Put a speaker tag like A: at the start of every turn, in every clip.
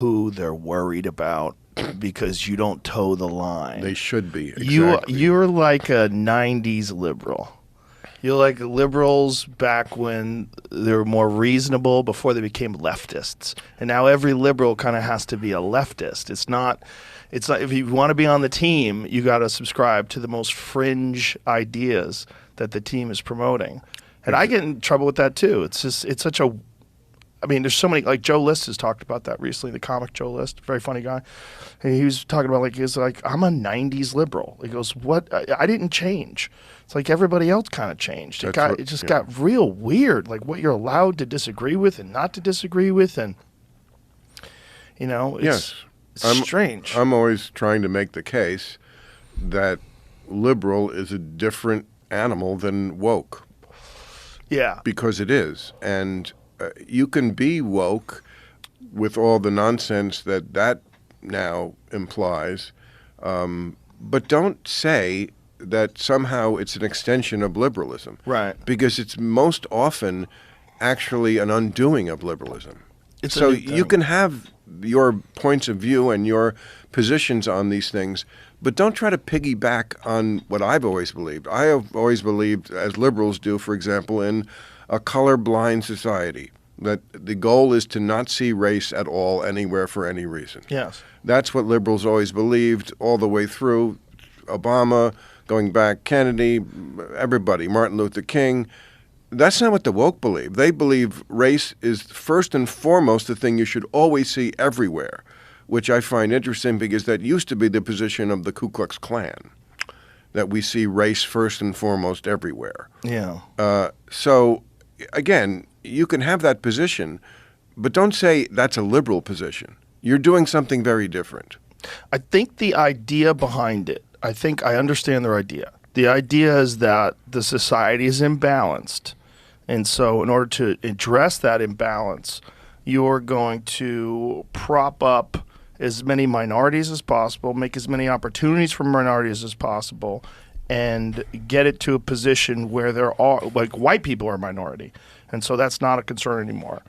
A: who they're worried about because you don't toe the line.
B: They should be. Exactly.
A: You're like a 90s liberal. You're like liberals back when they were more reasonable before they became leftists. And now every liberal kind of has to be a leftist. It's not if you want to be on the team, you got to subscribe to the most fringe ideas that the team is promoting. And I get in trouble with that too. It's such a I mean, there's so many, like Joe List has talked about that recently, the comic Joe List, very funny guy. And he was talking about he's like, I'm a 90s liberal. He goes, what? I didn't change. It's like everybody else kind of changed. It got real weird, like what you're allowed to disagree with and not to disagree with. And, it's strange.
B: I'm always trying to make the case that liberal is a different animal than woke.
A: Yeah.
B: Because it is. And you can be woke with all the nonsense that now implies, but don't say that somehow it's an extension of liberalism.
A: Right.
B: Because it's most often actually an undoing of liberalism.
A: So
B: you can have your points of view and your positions on these things, but don't try to piggyback on what I've always believed. I have always believed, as liberals do, for example, in a colorblind society, that the goal is to not see race at all anywhere for any reason.
A: Yes.
B: That's what liberals always believed all the way through. Obama, going back, Kennedy, everybody, Martin Luther King. That's not what the woke believe. They believe race is first and foremost the thing you should always see everywhere, which I find interesting because that used to be the position of the Ku Klux Klan, that we see race first and foremost everywhere.
A: Yeah.
B: So, again, you can have that position, but don't say that's a liberal position. You're doing something very different.
A: I think the idea behind it, I think I understand their idea. The idea is that the society is imbalanced. And so in order to address that imbalance, you're going to prop up as many minorities as possible, make as many opportunities for minorities as possible, and get it to a position where there are, like, white people are a minority. And so that's not a concern anymore.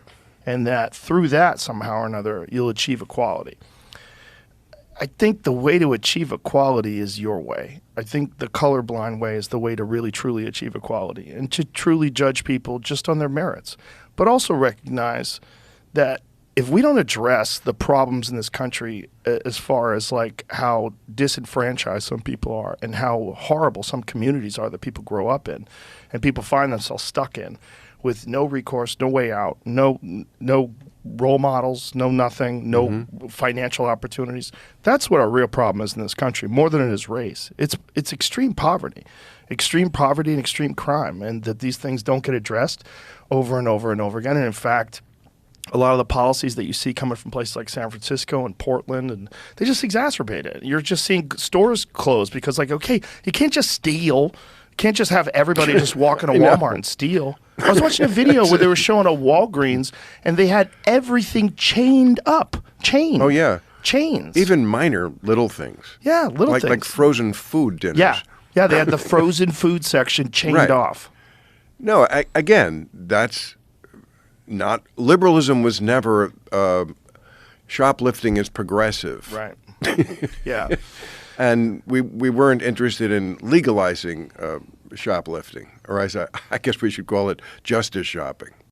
A: And that through that, somehow or another, you'll achieve equality. I think the way to achieve equality is your way. I think the colorblind way is the way to really, truly achieve equality and to truly judge people just on their merits. But also recognize that if we don't address the problems in this country as far as like how disenfranchised some people are and how horrible some communities are that people grow up in and people find themselves stuck in with no recourse, no way out, no role models, no nothing, no financial opportunities. That's what our real problem is in this country, more than it is race. It's extreme poverty and extreme crime, and that these things don't get addressed over and over and over again. And in fact, a lot of the policies that you see coming from places like San Francisco and Portland, and they just exacerbate it. You're just seeing stores close because, like, okay, you can't just steal. You can't just have everybody just walk into Walmart and steal. I was watching a video where they were showing a Walgreens, and they had everything chained up. Chained.
B: Oh, yeah.
A: Chains.
B: Even minor little things.
A: Yeah, little things.
B: Like frozen food dinners.
A: Yeah, they had the frozen food section chained off.
B: No, again, that's not... Liberalism was never... shoplifting is progressive.
A: Right. Yeah.
B: And we weren't interested in legalizing shoplifting, or as I guess we should call it, justice shopping.